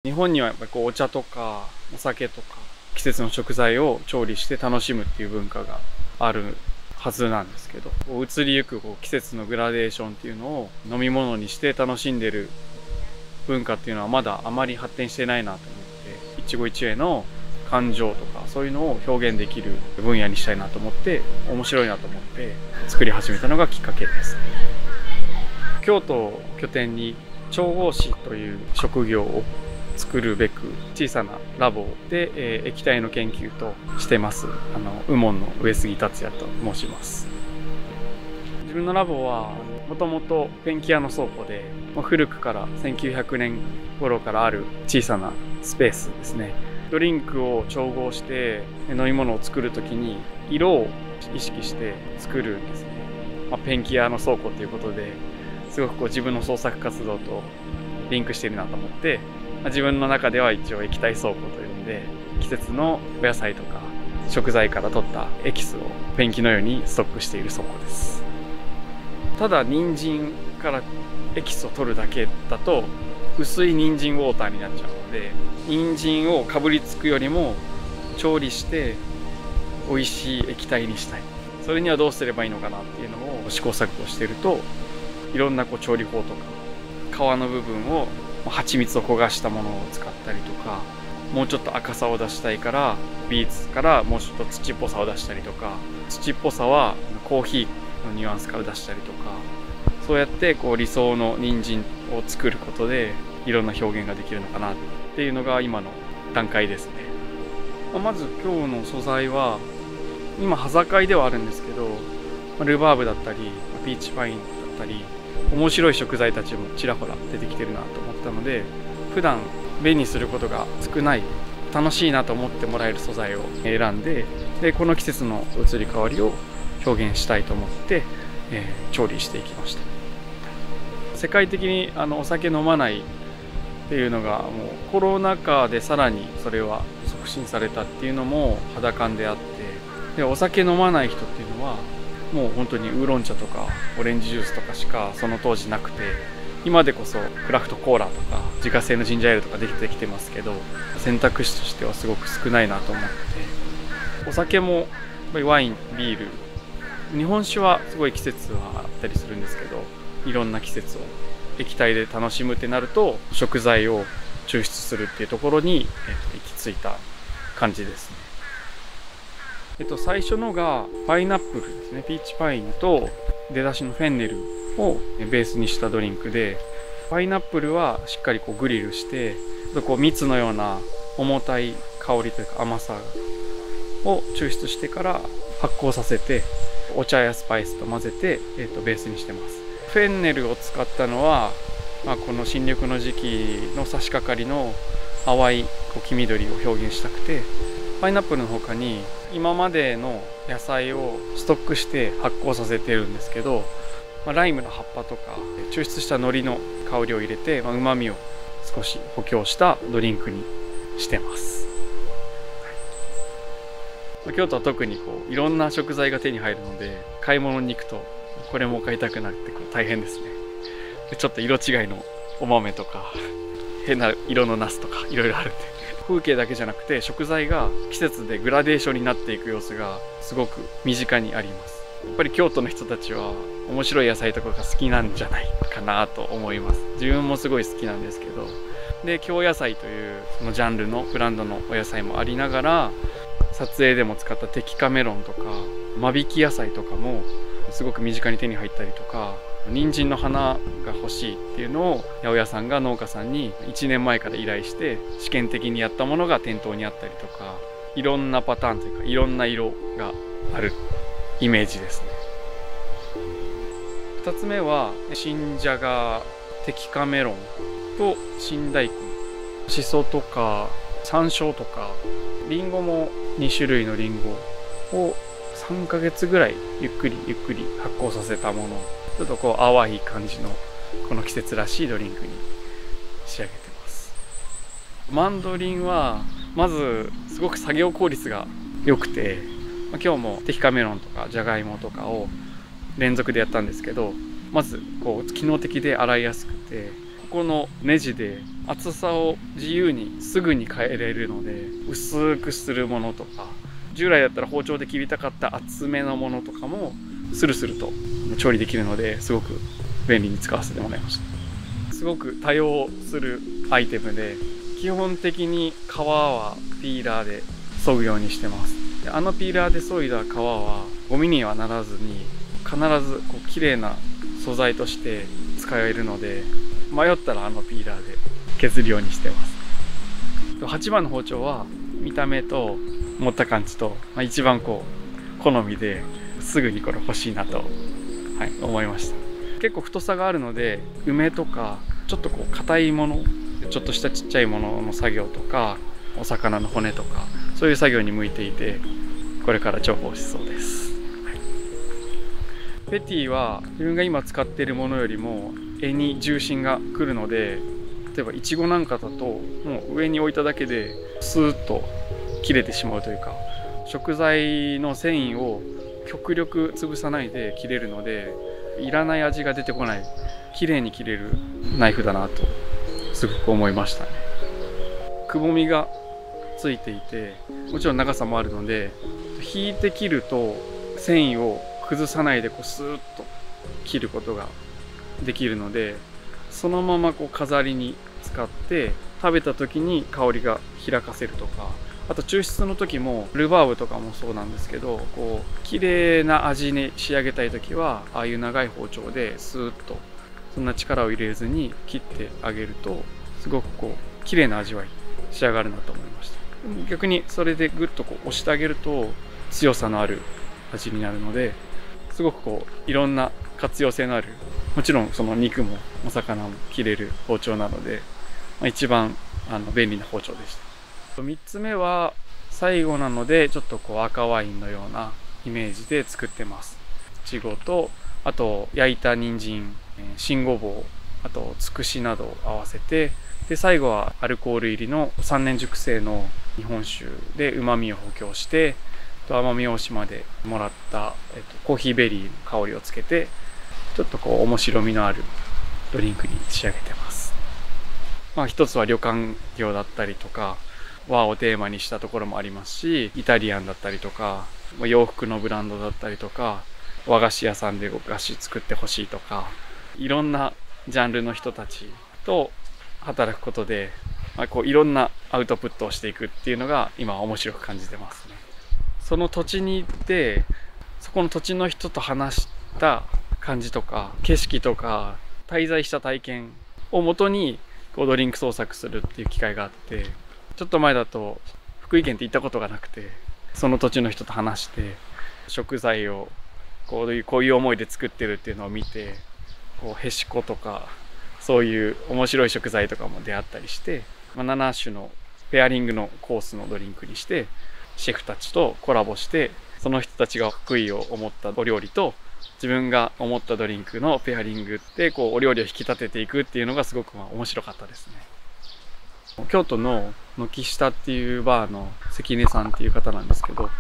日本にはやっぱりお茶とかお酒とか季節の食材を調理して楽しむっていう文化があるはずなんですけど、移りゆく季節のグラデーションっていうのを飲み物にして楽しんでる文化っていうのはまだあまり発展してないなと思って、一期一会の感情とかそういうのを表現できる分野にしたいなと思って、面白いなと思って作り始めたのがきっかけです。京都を拠点に調合師という職業を作るべく小さなラボで、液体の研究としてます右門の上杉達也と申します。自分のラボはもともとペンキ屋の倉庫で、古くから1900年頃からある小さなスペースですね。ドリンクを調合して飲み物を作るときに色を意識して作るんですね。ペンキ屋の倉庫ということですごく自分の創作活動とリンクしているなと思って、自分の中では一応液体倉庫と呼んで、季節のお野菜とか食材から取ったエキスをペンキのようにストックしている倉庫です。ただ人参からエキスを取るだけだと薄い人参ウォーターになっちゃうので、人参をかぶりつくよりも調理して美味しい液体にしたい。それにはどうすればいいのかなっていうのを試行錯誤していると、いろんな調理法とか皮の部分を蜂蜜を焦がしたものを使ったりとか、もうちょっと赤さを出したいからビーツからもうちょっと土っぽさを出したりとか、土っぽさはコーヒーのニュアンスから出したりとか、そうやって理想の人参を作ることでいろんな表現ができるのかなっていうのが今の段階ですね。まず今日の素材は今端境ではあるんですけど、ルバーブだったりピーチパインだったり面白い食材たちもちらほら出てきてるなと思ったので、普段目にすることが少ない楽しいなと思ってもらえる素材を選んで、この季節の移り変わりを表現したいと思って、調理していきました。世界的にお酒飲まないっていうのがもうコロナ禍でさらにそれは促進されたっていうのも肌感であって、でお酒飲まない人っていうのはもう本当にウーロン茶とかオレンジジュースとかしかその当時なくて、今でこそクラフトコーラとか自家製のジンジャーエールとかできてきてますけど、選択肢としてはすごく少ないなと思って、お酒もやっぱりワイン、ビール、日本酒はすごい季節はあったりするんですけど、いろんな季節を液体で楽しむってなると食材を抽出するっていうところに、行き着いた感じですね。最初のがパイナップルですね。ピーチパインと出だしのフェンネルをベースにしたドリンクで、パイナップルはしっかりグリルして蜜のような重たい香りというか甘さを抽出してから発酵させて、お茶やスパイスと混ぜて、ベースにしてます。フェンネルを使ったのは、この新緑の時期の差し掛かりの淡い黄緑を表現したくて、パイナップルの他に今までの野菜をストックして発酵させてるんですけど、ライムの葉っぱとか抽出した海苔の香りを入れて、旨味を少し補強したドリンクにしてます。京都は特にいろんな食材が手に入るので、買い物に行くとこれも買いたくなって大変ですね。ちょっと色違いのお豆とか変な色のナスとかいろいろあるんで、風景だけじゃなくて食材が季節でグラデーションになっていく様子がすごく身近にあります。やっぱり京都の人たちは面白い野菜とかが好きなんじゃないかなと思います。自分もすごい好きなんですけど、で京野菜というそのジャンルのブランドのお野菜もありながら、撮影でも使ったテキカメロンとか間引き野菜とかもすごく身近に手に入ったりとか、人参の花が欲しいっていうのを八百屋さんが農家さんに1年前から依頼して試験的にやったものが店頭にあったりとか、いろんなパターンというかいろんな色があるイメージですね。2つ目は新じゃが、テキカメロンと新大根、しそとか山椒とかリンゴも2種類のリンゴを3ヶ月ぐらいゆっくり発酵させたものをちょっと淡い感じのこの季節らしいドリンクに仕上げてます。マンドリンはまずすごく作業効率が良くて、今日もテキカメロンとかジャガイモとかを連続でやったんですけど、まず機能的で洗いやすくて、このネジで厚さを自由にすぐに変えれるので、薄くするものとか、従来だったら包丁で切りたかった厚めのものとかもスルスルと調理できるので、すごく便利に使わせてもらいました。すごく多用するアイテムで、基本的に皮はピーラーで削ぐようにしてます。であのピーラーで削いだ皮はゴミにはならずに、必ずこう綺麗な素材として使えるので、迷ったらあのピーラーで削るようにしてます。8番の包丁は見た目と持った感じと、一番好みですぐにこれ欲しいなと、思いました。結構太さがあるので、梅とかちょっと硬いもの、ちょっとしたちっちゃいものの作業とか、お魚の骨とかそういう作業に向いていて、これから重宝しそうです。ペティは自分が今使っているものよりも柄に重心がくるので、例えばイチゴなんかだともう上に置いただけでスーッと切れてしまうというか、食材の繊維を極力潰さないで切れるので、いらない味が出てこない、綺麗に切れるナイフだなとすごく思いましたね。くぼみがついていて、もちろん長さもあるので、引いて切ると繊維を崩さないでスーッと切ることができるので、そのまま飾りに使って食べた時に香りが開かせるとか、あと抽出の時もルバーブとかもそうなんですけど、綺麗な味に仕上げたい時はああいう長い包丁でスーッとそんな力を入れずに切ってあげると、すごく綺麗な味わい仕上がるなと思いました。逆にそれでグッと押してあげると強さのある味になるので、すごくいろんな活用性のある、もちろんその肉もお魚も切れる包丁なので、一番便利な包丁でした。3つ目は最後なので、ちょっと赤ワインのようなイメージで作ってます。いちごと、あと焼いた人参、新ごぼう、あとつくしなどを合わせて、で最後はアルコール入りの3年熟成の日本酒で旨味を補強して、奄美大島でもらった、コーヒーベリーの香りをつけて、ちょっと面白みのあるドリンクに仕上げてます。一つは旅館業だったりとか和をテーマにしたところもありますし、イタリアンだったりとか洋服のブランドだったりとか、和菓子屋さんでお菓子作ってほしいとか、いろんなジャンルの人たちと働くことで、いろんなアウトプットをしていくっていうのが今面白く感じてますね。その土地に行って、そこの土地の人と話した感じとか景色とか滞在した体験をもとにドリンク創作するっていう機会があって、ちょっと前だと福井県って行ったことがなくて、その土地の人と話して食材をこういう思いで作ってるっていうのを見て、へしことかそういう面白い食材とかも出会ったりして、7種のペアリングのコースのドリンクにして、シェフたちとコラボして、その人たちが得意を思ったお料理と自分が思ったドリンクのペアリングでお料理を引き立てていくっていうのがすごく面白かったですね。京都の軒下っていうバーの関根さんっていう方なんですけど、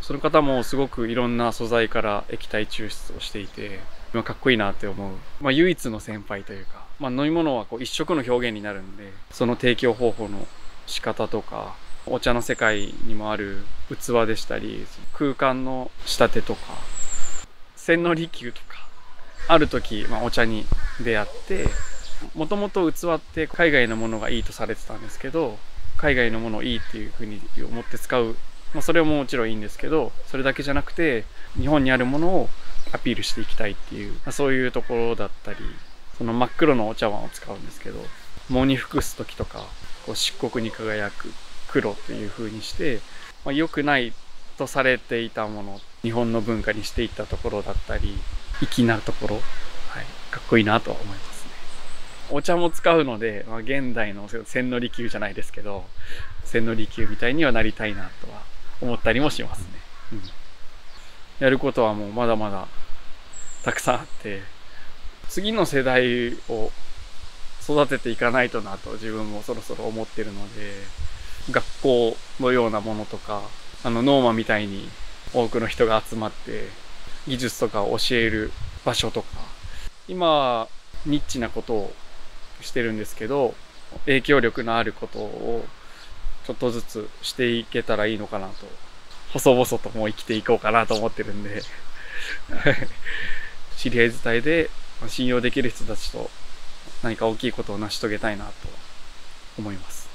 その方もすごくいろんな素材から液体抽出をしていて、かっこいいなって思う、唯一の先輩というか、飲み物は一色の表現になるんで、その提供方法の仕方とか、お茶の世界にもある器でしたり、空間の仕立てとか、千利休とか、ある時、お茶に出会って、もともと器って海外のものがいいとされてたんですけど、海外のものをいいっていうふうに思って使う、それももちろんいいんですけど、それだけじゃなくて日本にあるものをアピールしていきたいっていう、そういうところだったり、その真っ黒のお茶碗を使うんですけど、藻に服す時とか漆黒に輝く黒という風にして、良くないとされていたもの、日本の文化にしていったところだったり、粋なところ、かっこいいなと思いますね。お茶も使うので、現代の千利休じゃないですけど、千利休みたいにはなりたいなとは思ったりもしますね。やることはもうまだまだたくさんあって、次の世代を育てていかないとなと自分もそろそろ思ってるので、学校のようなものとか、ノーマみたいに多くの人が集まって技術とかを教える場所とか、今はニッチなことをしてるんですけど、影響力のあることをちょっとずつしていけたらいいのかなと、細々ともう生きていこうかなと思ってるんで知り合い伝いで信用できる人たちと何か大きいことを成し遂げたいなと思います。